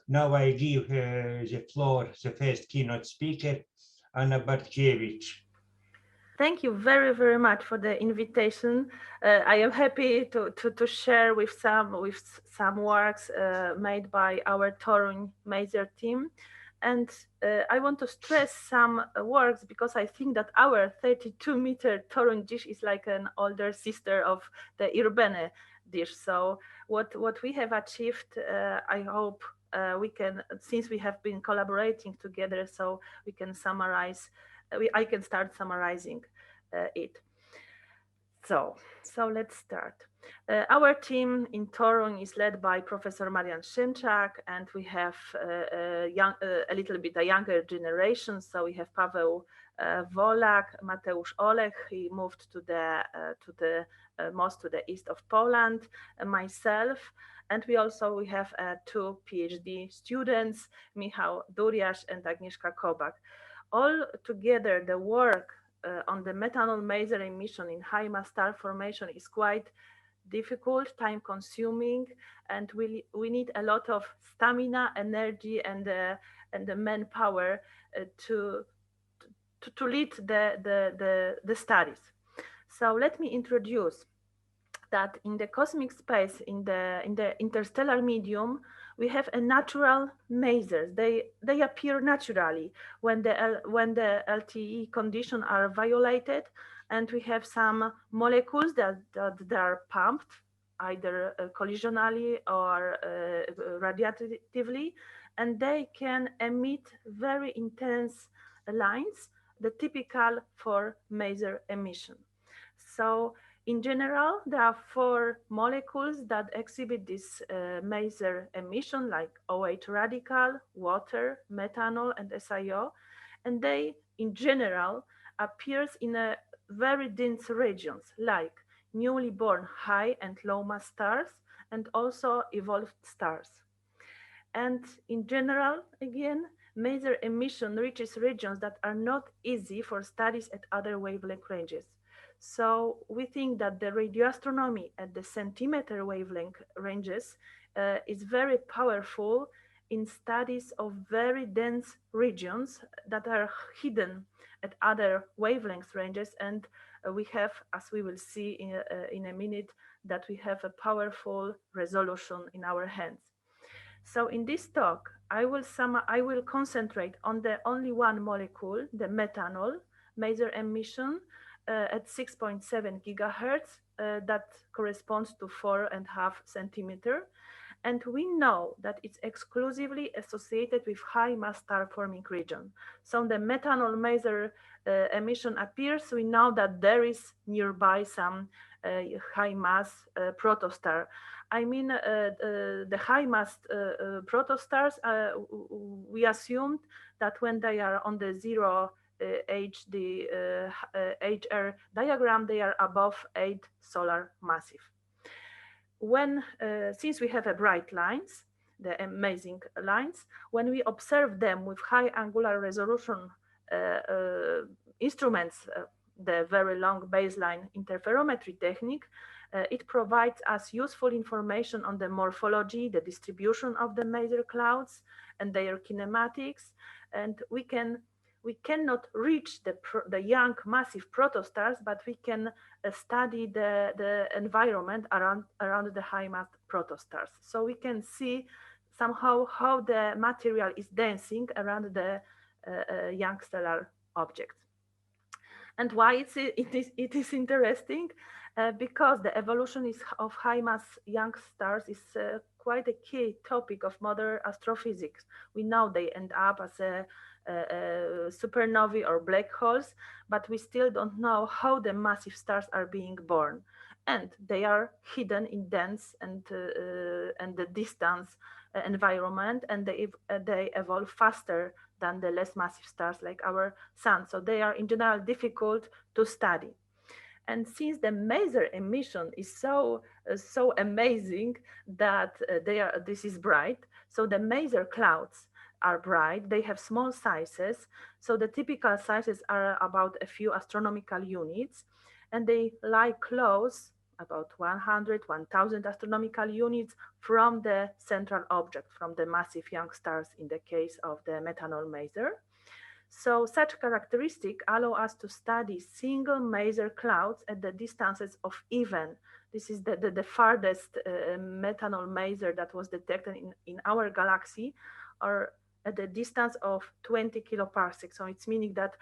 Now I give the floor the first keynote speaker, Anna Bartkiewicz. Thank you very, very much for the invitation. I am happy to share with some works made by our Torun major team. And I want to stress some works because I think that our 32-meter Torun dish is like an older sister of the Urbane dish. So what we have achieved, I hope we can, since we have been collaborating together, so we can summarize I can start summarizing it. So let's start. Our team in Torun is led by Professor Marian Szymczak, and we have a little bit a younger generation. So we have Paweł Wolak, Mateusz Olech. He moved to the most to the east of Poland. Myself, and we have two PhD students, Michał Duriasz and Agnieszka Kobak. All together, the work on the methanol major emission in high mass star formation is quite difficult, time consuming, and we need a lot of stamina, energy, and the manpower to lead the studies. So let me introduce that in the cosmic space, in the interstellar medium, we have a natural masers. They appear naturally when the LTE condition are violated, and we have some molecules that are pumped either collisionally or radiatively, and they can emit very intense lines, the typical for maser emission. So in general, there are four molecules that exhibit this maser emission, like OH radical, water, methanol, and SiO, and they, in general, appears in a very dense regions, like newly born high and low mass stars, and also evolved stars. And in general, again, maser emission reaches regions that are not easy for studies at other wavelength ranges. So we think that the radioastronomy at the centimeter wavelength ranges is very powerful in studies of very dense regions that are hidden at other wavelength ranges. And we have, as we will see in a minute, that we have a powerful resolution in our hands. So in this talk, I will concentrate on the only one molecule, the methanol, maser emission at 6.7 gigahertz, that corresponds to 4.5 centimeter. And we know that it's exclusively associated with high mass star forming region. So the methanol maser emission appears, we know that there is nearby some high mass protostar. I mean, the high mass protostars, we assumed that when they are on the zero HD HR diagram, they are above 8 solar massive. Since we have a bright lines, the amazing lines, when we observe them with high angular resolution instruments, the very long baseline interferometry technique, it provides us useful information on the morphology, the distribution of the maser clouds and their kinematics, and we cannot reach the young massive protostars, but we can study the environment around the high mass protostars. So we can see somehow how the material is dancing around the young stellar objects. And why it is interesting? Because the evolution of high mass young stars is quite a key topic of modern astrophysics. We know they end up as a supernovae or black holes, but we still don't know how the massive stars are being born. And they are hidden in dense and the distance environment, and they evolve faster than the less massive stars like our sun. So they are in general difficult to study. And since the maser emission is so amazing that this is bright, so the maser clouds are bright. They have small sizes, so the typical sizes are about a few astronomical units, and they lie close about 100, 1000 astronomical units from the central object, from the massive young stars in the case of the methanol maser. So such characteristic allow us to study single maser clouds at the distances of even. This is the farthest methanol maser that was detected in our galaxy, or at the distance of 20 kiloparsecs. So it's meaning that,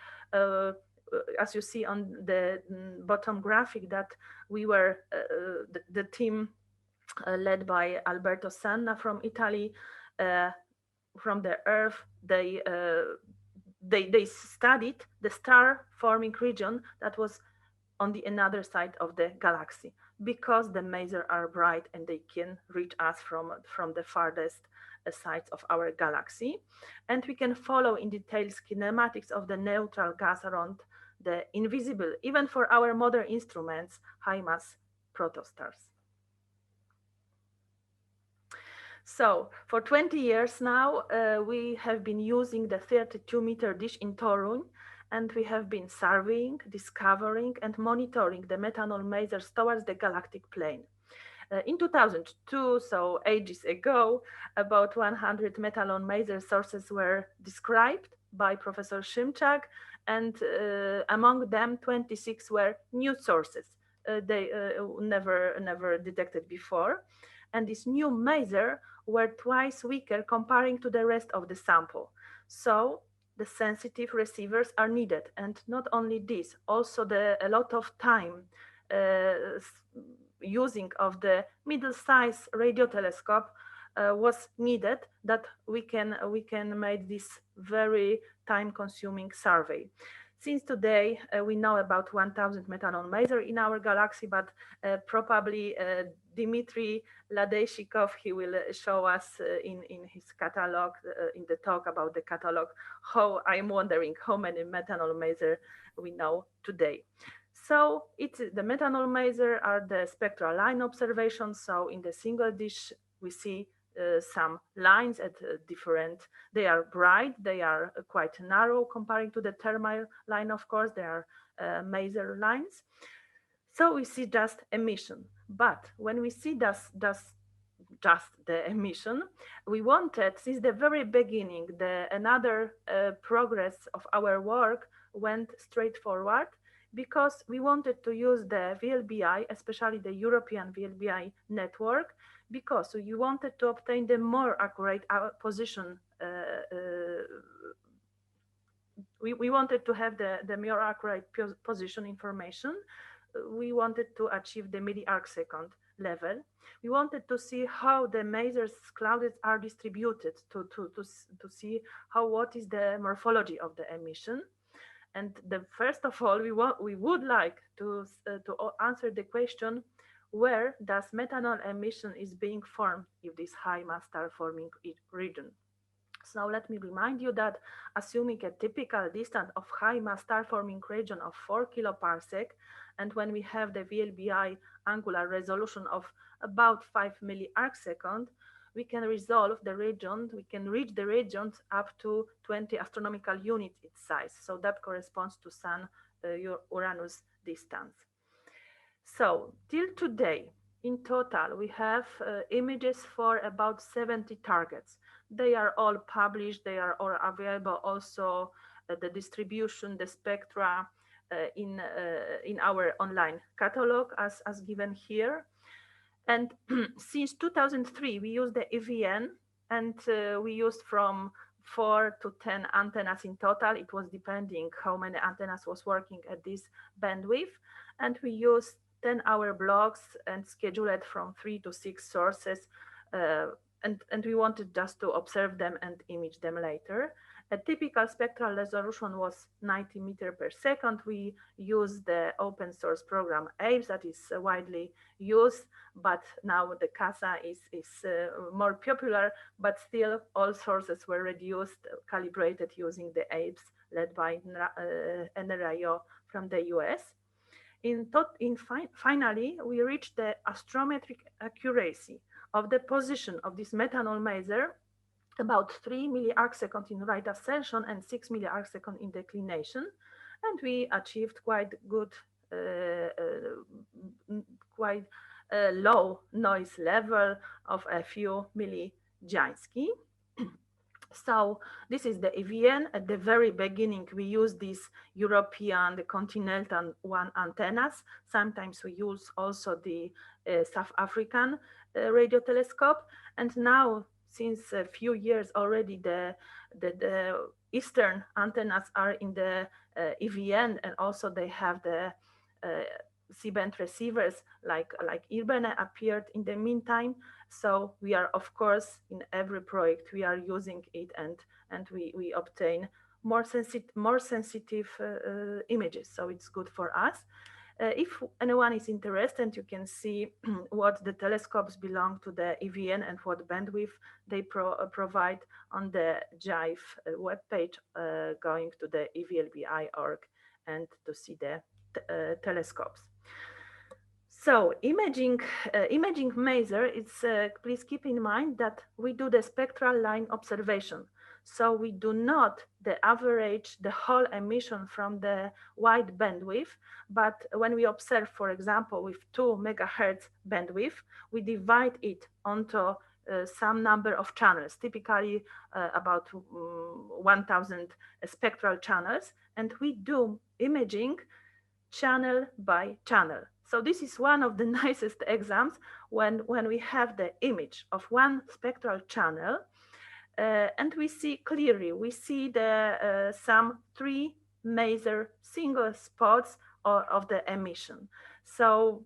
as you see on the bottom graphic, that we were, the team led by Alberto Sanna from Italy, from the Earth, they studied the star forming region that was on the another side of the galaxy, because the masers are bright and they can reach us from the farthest sides of our galaxy. And we can follow in detail kinematics of the neutral gas around the invisible, even for our modern instruments, high mass protostars. So for 20 years now, we have been using the 32-meter dish in Torun, and we have been surveying, discovering, and monitoring the methanol masers towards the galactic plane. In 2002, so ages ago, about 100 methanol maser sources were described by Professor Szymczak, and among them 26 were new sources. They never detected before. And this new maser were twice weaker comparing to the rest of the sample. So the sensitive receivers are needed. And not only this, also a lot of time using of the middle-size radio telescope was needed, that we can make this very time-consuming survey. Since today, we know about 1000 methanol maser in our galaxy, but probably Dmitry Ladeshikov, he will show us in his catalog, in the talk about the catalog, how I'm wondering how many methanol maser we know today. So the methanol maser are the spectral line observations. So in the single dish, we see some lines at different, they are bright, they are quite narrow comparing to the thermal line, of course, they are maser lines. So we see just emission. But when we see just the emission, we wanted, since the very beginning, another progress of our work went straightforward, because we wanted to use the VLBI, especially the European VLBI network, because we wanted to obtain the more accurate position. We wanted to have the more accurate position information. We wanted to achieve the milli-arcsecond level. We wanted to see how the masers clouds are distributed, to see what is the morphology of the emission. And first of all, we would like to answer the question, where does methanol emission is being formed in this high mass star forming region? So let me remind you that, assuming a typical distance of high mass star forming region of 4 kiloparsec, and when we have the VLBI angular resolution of about 5 milli-arcsecond, we can resolve the region, we can reach the regions up to 20 astronomical units its size. So that corresponds to Sun-Uranus distance. So till today, in total, we have images for about 70 targets. They are all published, they are all available also, the distribution, the spectra in our online catalog as given here. And since 2003, we use the EVN, and we used from 4 to 10 antennas in total. It was depending how many antennas was working at this bandwidth. And we used 10-hour blocks and scheduled from 3 to 6 sources. And we wanted just to observe them and image them later. A typical spectral resolution was 90 meters per second. We use the open source program ABES that is widely used, but now the CASA is more popular, but still all sources were reduced, calibrated using the ABES led by NRIO from the US. Finally, we reached the astrometric accuracy of the position of this methanol maser, about 3 milli-arcsecond in right ascension and 6 milli-arcsecond in declination, and we achieved quite quite low noise level of a few millijansky. So this is the EVN. At the very beginning, we use these European, the continental one antennas. Sometimes we use also the South African radio telescope. And now, since a few years already, the Eastern antennas are in the EVN, and also they have the C-band receivers like Irbene appeared in the meantime. So we are, of course, in every project we are using it, and we obtain more sensitive images. So it's good for us. If anyone is interested, you can see what the telescopes belong to the EVN and what bandwidth they provide on the JIVE webpage, going to the evlbi.org and to see the telescopes. So imaging maser, it's please keep in mind that we do the spectral line observation. So we do not average the whole emission from the wide bandwidth, but when we observe, for example, with 2 megahertz bandwidth, we divide it onto some number of channels, typically about 1,000 spectral channels, and we do imaging channel by channel. So this is one of the nicest exams when we have the image of one spectral channel, and we see clearly, we see the some 3 major single spots of the emission. So,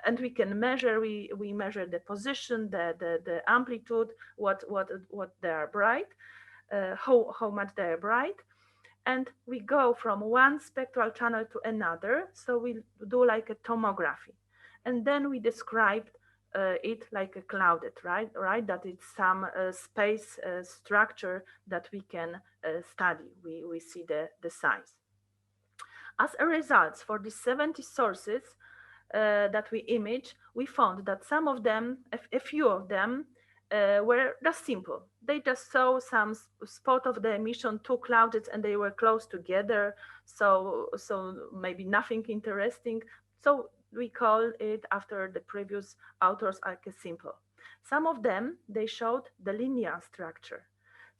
and we can measure, we measure the position, the amplitude, what they are bright, how much they are bright. And we go from one spectral channel to another. So we do like a tomography. And then we describe it like a clouded, right? That it's some space structure that we can study. We see the size. As a result, for the 70 sources that we image, we found that some of them, a few of them, were just simple. They just saw some spot of the emission, 2 clouds, and they were close together. So maybe nothing interesting. So we call it, after the previous authors, like a simple. Some of them, they showed the linear structure.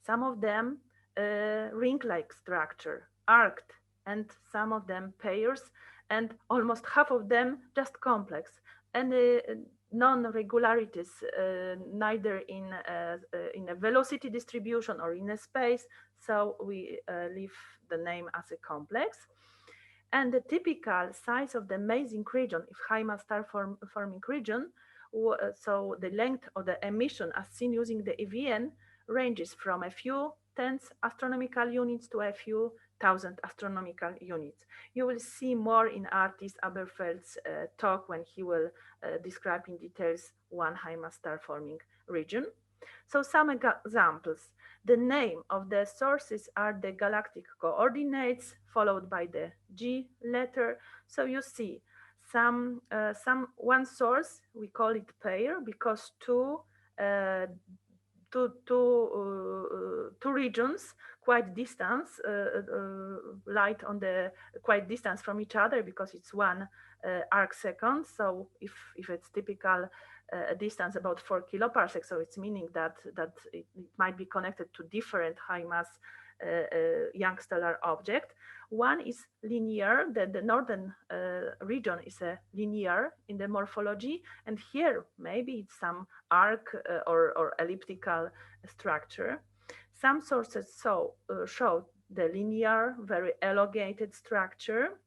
Some of them ring-like structure, arced, and some of them pairs, and almost half of them just complex. And non-regularities, neither in a velocity distribution or in a space, so we leave the name as a complex. And the typical size of the amazing region, if high mass star forming region, so the length of the emission as seen using the EVN ranges from a few tens astronomical units to a few thousand astronomical units. You will see more in artist Aberfeld's talk when he will describe in details one high mass star forming region. So some examples. The name of the sources are the galactic coordinates followed by the G letter. So you see one source, we call it pair because two regions quite distance, light on the quite distance from each other because it's 1 arc second. So if it's typical distance about 4 kiloparsecs, so it's meaning that it might be connected to different high mass young stellar object. One is linear, the northern region is a linear in the morphology, and here maybe it's some arc or elliptical structure. Some sources show the linear, very elongated structure.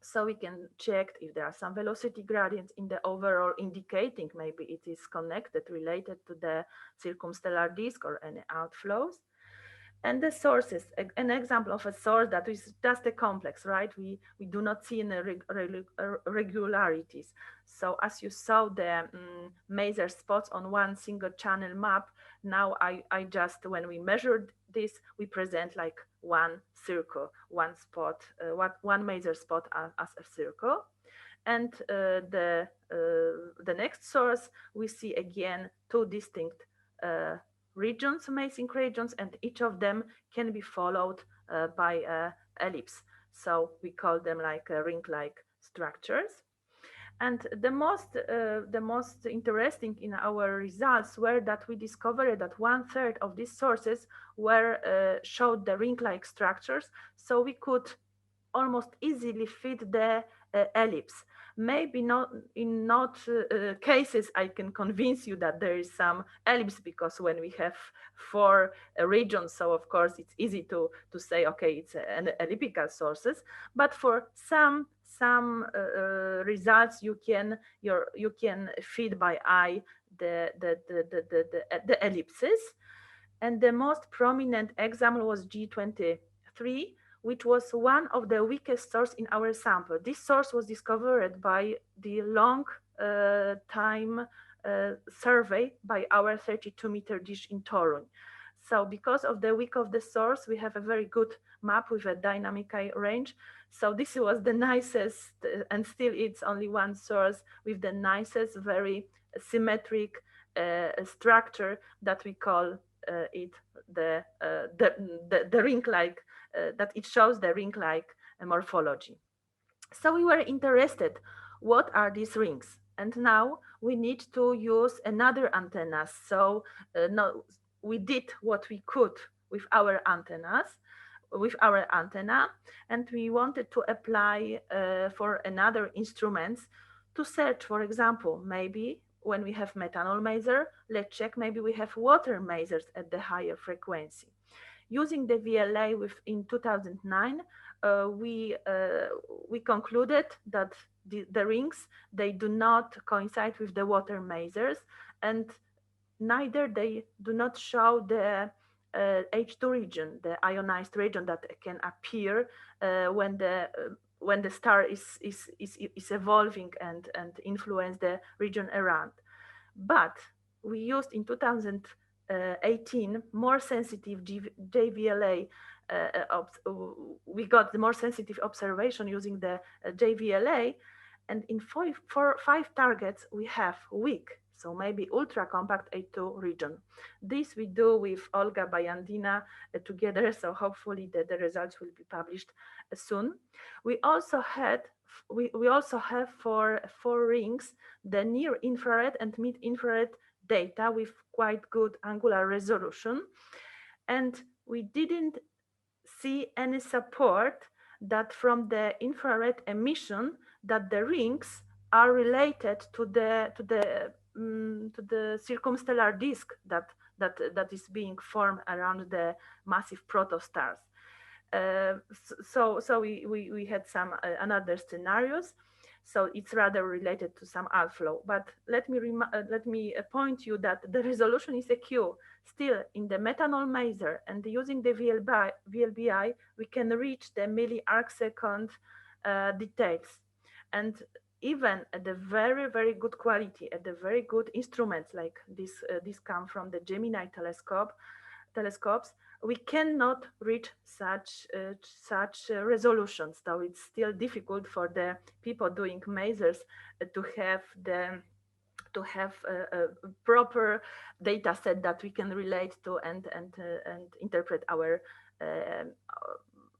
So we can check if there are some velocity gradients in the overall, indicating maybe it is connected, related to the circumstellar disk or any outflows. And the sources, an example of a source that is just a complex, right? We do not see any regularities. So as you saw the major spots on one single channel map, now I just, when we measured this, we present like one circle, one spot, one major spot as a circle. And the next source, we see again 2 distinct regions, amazing regions, and each of them can be followed by an ellipse. So we call them like ring-like structures. And the most interesting in our results were that we discovered that 1/3 of these sources were showed the ring-like structures, so we could almost easily fit the ellipse. Maybe not in not cases I can convince you that there is some ellipse, because when we have four regions, so of course it's easy to say okay, it's an elliptical sources. But for some results you can fit by eye the ellipses. And the most prominent example was G23, which was one of the weakest source in our sample. This source was discovered by the long time survey by our 32-meter dish in Toruń. So because of the weak of the source, we have a very good map with a dynamic range. So this was the nicest, and still it's only one source with the nicest, very symmetric structure that we call it the ring-like, that it shows the ring-like morphology. So we were interested, what are these rings? And now we need to use another antennas. So no, we did what we could with our antennas, with our antenna, and we wanted to apply for another instruments to search, for example, maybe when we have methanol maser, let's check maybe we have water masers at the higher frequency. Using the VLA in 2009, we concluded that the rings, they do not coincide with the water masers, and neither they do not show the H2 region, the ionized region that can appear when the star is evolving and influence the region around. But we used in 2018 more sensitive JVLA. We got the more sensitive observation using the JVLA, and in five targets we have weak, so maybe ultra compact A2 region. This we do with Olga Bayandina together, so hopefully the results will be published soon. We also have for 4 rings the near infrared and mid infrared data with quite good angular resolution, and we didn't see any support that from the infrared emission that the rings are related to the circumstellar disk that is being formed around the massive protostars. So we had some another scenarios. So it's rather related to some outflow. But let me point you that the resolution is a Q. Still, in the methanol maser and using the VLBI, we can reach the milli-arcsecond details. And even at the very, very good quality, at the very good instruments like this come from the Gemini telescopes, we cannot reach such resolutions. So it's still difficult for the people doing masers to have a proper data set that we can relate to and interpret our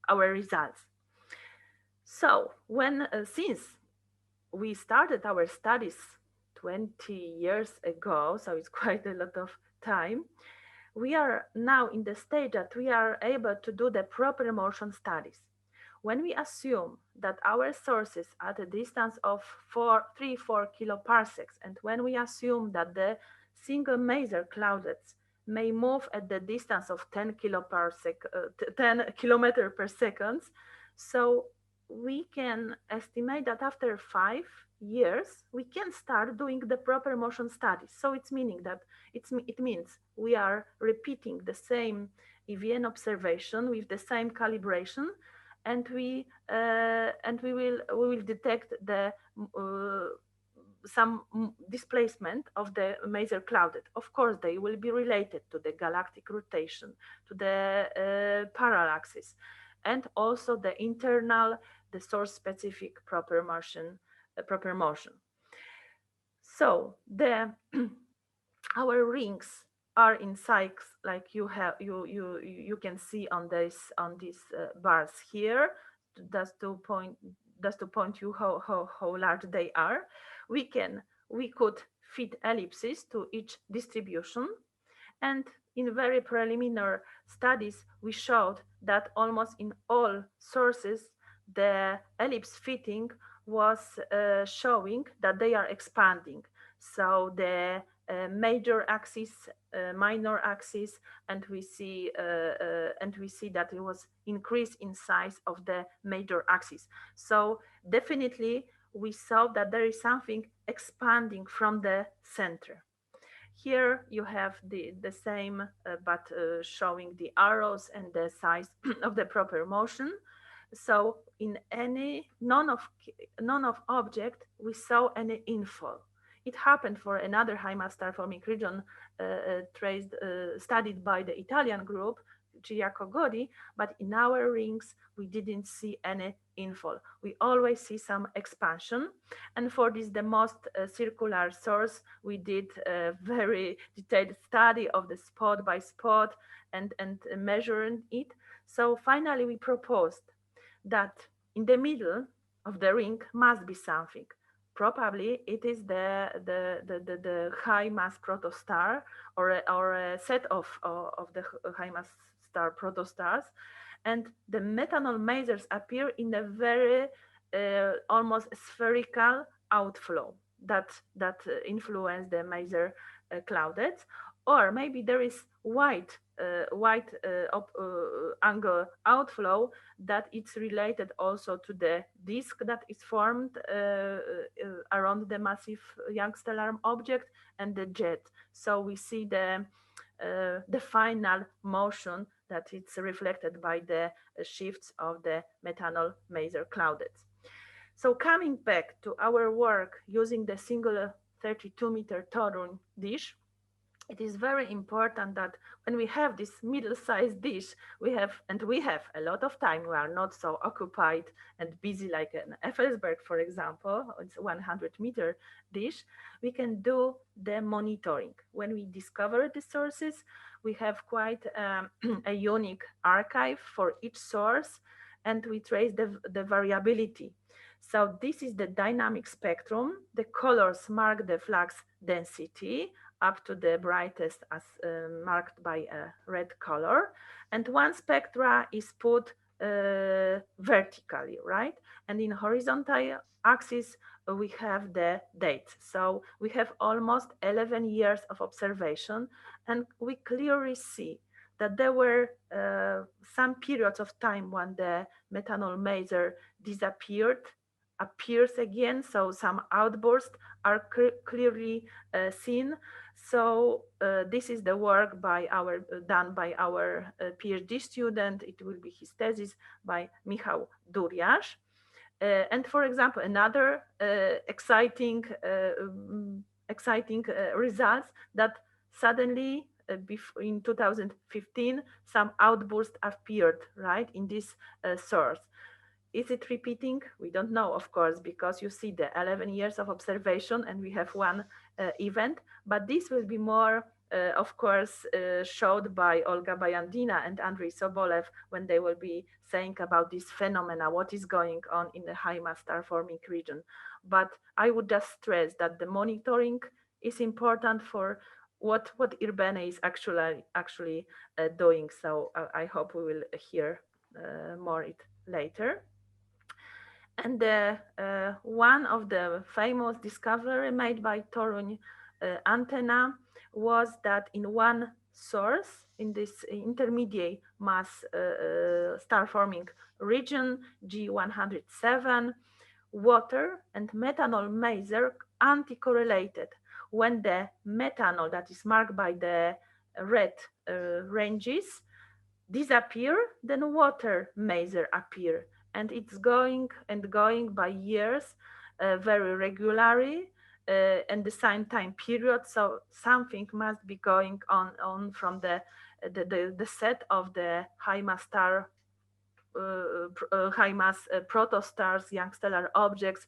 results. So since we started our studies 20 years ago, so it's quite a lot of time, we are now in the stage that we are able to do the proper motion studies. When we assume that our sources are at a distance of 3-4 kiloparsecs, and when we assume that the single maser cloudlets may move at the distance of 10 kilometers per second, so we can estimate that after 5 years we can start doing the proper motion studies. So it's meaning that it means we are repeating the same EVN observation with the same calibration, and we will detect the some displacement of the maser cloudlet. Of course, they will be related to the galactic rotation, to the parallaxes, and also the internal, the source-specific proper motion. So our rings are in cycles, like you can see on these bars here. That's just to point you how large they are. We could fit ellipses to each distribution, and in very preliminary studies, we showed that almost in all sources, the ellipse fitting was showing that they are expanding. So the major axis, minor axis, and we see that it was increase in size of the major axis. So definitely we saw that there is something expanding from the center. Here you have the same, but showing the arrows and the size of the proper motion. So in none of object we saw any infall. It happened for another high mass star forming region studied by the Italian group, Giacomo Godi, but in our rings we didn't see any infall. We always see some expansion, and for this the most circular source we did a very detailed study of the spot by spot and measuring it. So finally we proposed that in the middle of the ring must be something. Probably it is the high mass protostar, or a set of the high mass star protostars, and the methanol masers appear in a very almost spherical outflow that influence the maser cloudets, or maybe there is white angle outflow that it's related also to the disk that is formed around the massive young stellar object and the jet. So we see the final motion that it's reflected by the shifts of the methanol maser cloudets. So coming back to our work using the single 32-meter Torun dish, it is very important that when we have this middle-sized dish, we have a lot of time. We are not so occupied and busy like an Effelsberg, for example. It's 100-meter dish. We can do the monitoring. When we discover the sources, we have quite a unique archive for each source, and we trace the variability. So this is the dynamic spectrum. The colors mark the flux density up to the brightest as marked by a red color. And one spectra is put vertically, right? And in horizontal axis, we have the dates. So we have almost 11 years of observation, and we clearly see that there were some periods of time when the methanol maser disappeared, appears again, so some outbursts are clearly seen. So this is the work done by our PhD student. It will be his thesis by Michał Duriasz. And for example, another exciting results that suddenly in 2015 some outburst appeared right in this source. Is it repeating? We don't know, of course, because you see the 11 years of observation and we have one event, but this will be more, of course, showed by Olga Bayandina and Andrei Sobolev when they will be saying about this phenomena, what is going on in the high mass star forming region. But I would just stress that the monitoring is important for what Irbene is actually doing. So I hope we will hear more it later. And one of the famous discovery made by Torun antenna was that in one source, in this intermediate mass star forming region, G107, water and methanol maser anti-correlated. When the methanol that is marked by the red ranges disappear, then water maser appear, and it's going and going by years, very regularly, and the same time period. So something must be going on from the set of the high mass star, high mass protostars, young stellar objects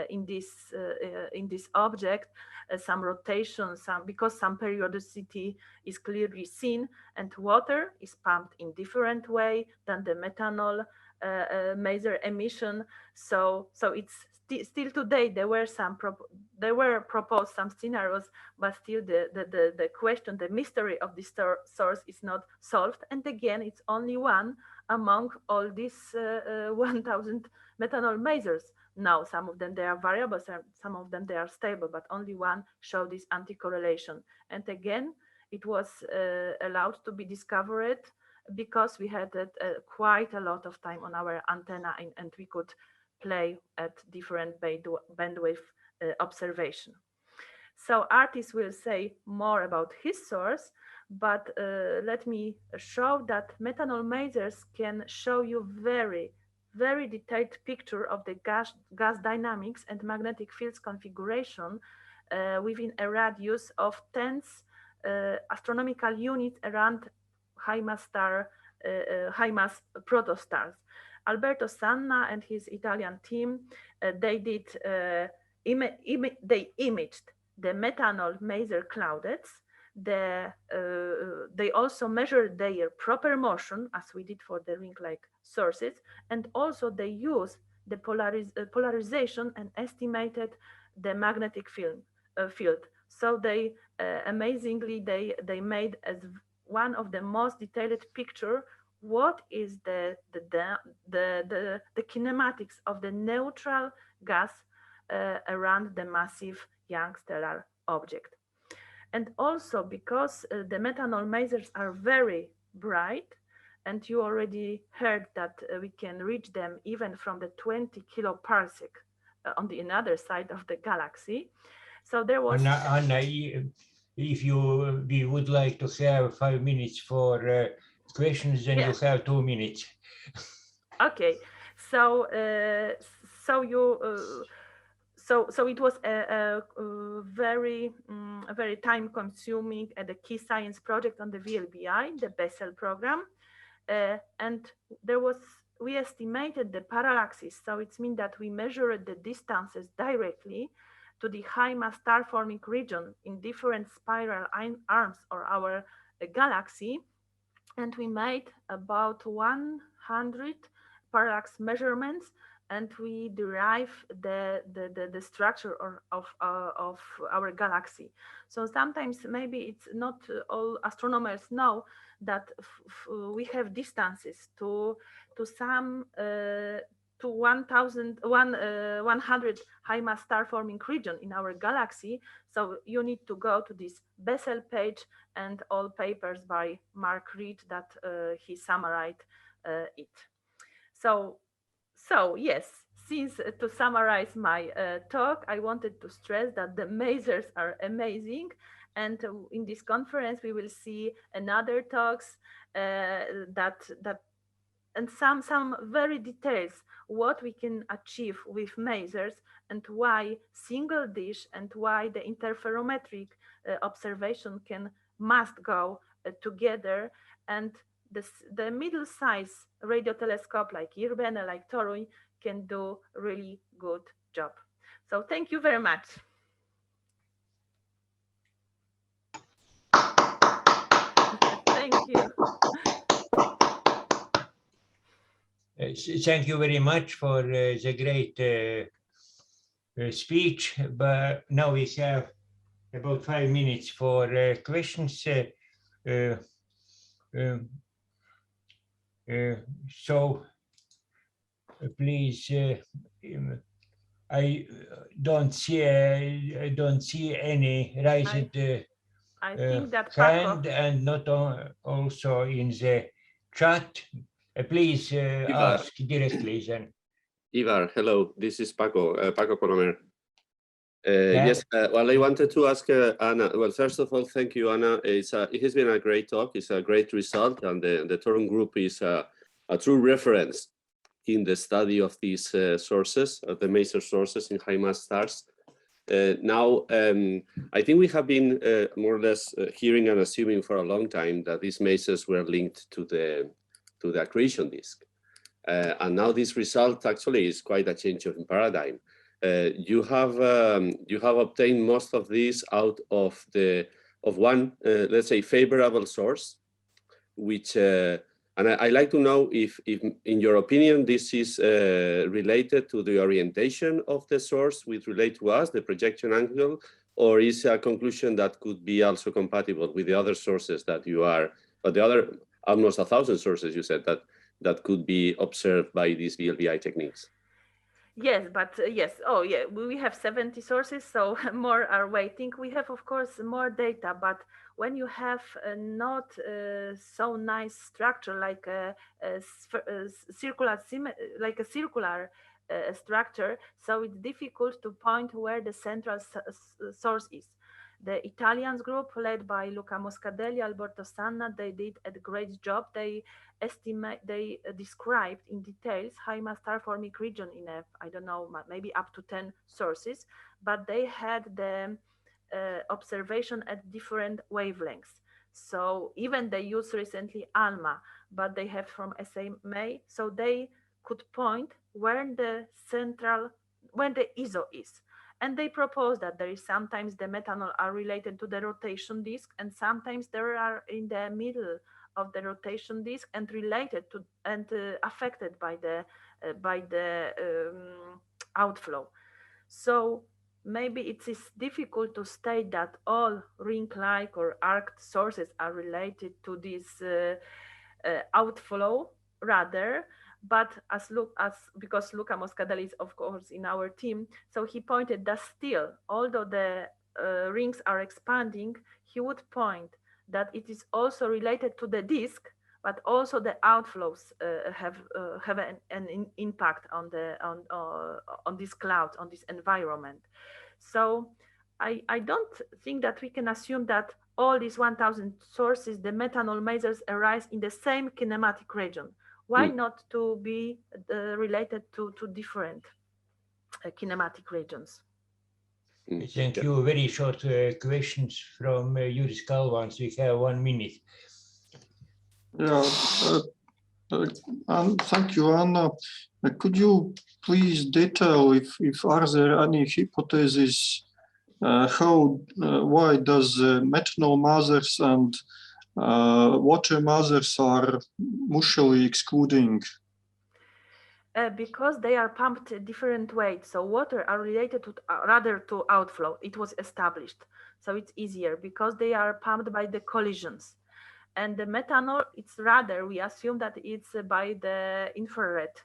in this object. Some rotation, because some periodicity is clearly seen, and water is pumped in different way than the methanol maser emission. So it's still today there were proposed some scenarios, but still the question, the mystery of this source is not solved. And again, it's only one among all these 1,000 methanol masers. Now, some of them they are variable, some of them they are stable, but only one show this anti-correlation. And again, it was allowed to be discovered because we had quite a lot of time on our antenna, and we could play at different bandwidth observation. So Artis will say more about his source, but let me show that methanol masers can show you very detailed picture of the gas dynamics and magnetic fields configuration within a radius of tens astronomical units around high mass protostars. Alberto Sanna and his Italian team, they imaged the methanol maser cloudets. They also measured their proper motion, as we did for the ring-like sources, and also they used the polarization and estimated the magnetic field. So they amazingly they made as one of the most detailed picture what is the kinematics of the neutral gas around the massive young stellar object. And also because the methanol masers are very bright, and you already heard that we can reach them even from the 20 kiloparsec on the other side of the galaxy. So there was... Anna, if we would like to have 5 minutes for questions, then you have 2 minutes. Okay, so so it was a very time-consuming and a key science project on the VLBI, the BESSEL program, and we estimated the parallaxes. So it means that we measured the distances directly to the high mass star forming region in different spiral arms of our galaxy, and we made about 100 parallax measurements, and we derive the structure of our galaxy. So sometimes maybe it's not all astronomers know that we have distances to some to 100 high mass star forming region in our galaxy. So you need to go to this BESSEL page and all papers by Mark Reed that he summarized it. So yes, since to summarize my talk, I wanted to stress that the masers are amazing. And in this conference, we will see another talks and some very details what we can achieve with masers, and why single dish and why the interferometric observation must go together, and the middle size radio telescope like Urbane, like Torui, can do really good job. So thank you very much. Thank you. Thank you very much for the great speech. But now we have about 5 minutes for questions. So please, I don't see any raised hand, and not also in the chat. Please ask directly then. Ivar, hello, this is Paco Colomer. Yes, well, I wanted to ask Anna. Well, first of all, thank you, Anna. It has been a great talk. It's a great result, and the Torun group is a true reference in the study of these sources, of the maser sources in high mass stars. Now, I think we have been more or less hearing and assuming for a long time that these masers were linked to the accretion disk. And now this result actually is quite a change of paradigm. You have obtained most of these out of one let's say favorable source, which and And I like to know if, in your opinion, this is related to the orientation of the source with relate to us, the projection angle, or is a conclusion that could be also compatible with the other sources that you are, but the other almost 1,000 sources you said that could be observed by these VLBI techniques? Yes, but yes. Oh, yeah. We have 70 sources, so more are waiting. We have, of course, more data, but when you have not so nice structure like a circular structure, so it's difficult to point where the central source is. The Italians group, led by Luca Moscadelli, Alberto Sanna, they did a great job. They described in details high mass star forming region in I don't know, maybe up to 10 sources, but they had the observation at different wavelengths. So even they used recently ALMA, but they have from SMA, so they could point where the ISO is. And they propose that there is sometimes the methanol are related to the rotation disk, and sometimes there are in the middle of the rotation disk and related to and affected by the outflow. So maybe it is difficult to state that all ring-like or arced sources are related to this outflow, rather. But because Luca Moscadelli is of course in our team, so he pointed that still, although the rings are expanding, he would point that it is also related to the disk, but also the outflows have an impact on this cloud, on this environment. So I don't think that we can assume that all these 1,000 sources, the methanol masers arise in the same kinematic region. Why not to be related to different kinematic regions? Thank you. Very short questions from Juris Kalvans. We have 1 minute. Yeah, thank you, Anna. Could you please detail if are there any hypotheses why does methanol masers and water masers are mutually excluding? Because they are pumped at different weights. So water are related to rather to outflow. It was established. So it's easier because they are pumped by the collisions. And the methanol, it's rather, we assume that it's by the infrared.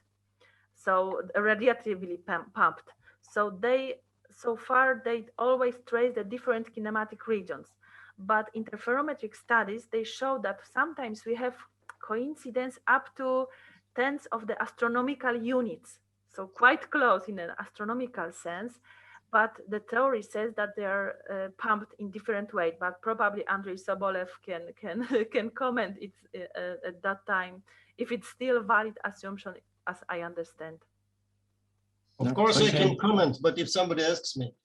So radiatively pumped. So far, they always trace the different kinematic regions. But interferometric studies, they show that sometimes we have coincidence up to tenths of the astronomical units. So quite close in an astronomical sense. But the theory says that they are pumped in different ways. But probably Andrei Sobolev can comment it at that time if it's still a valid assumption, as I understand. Of course, I can comment, but if somebody asks me.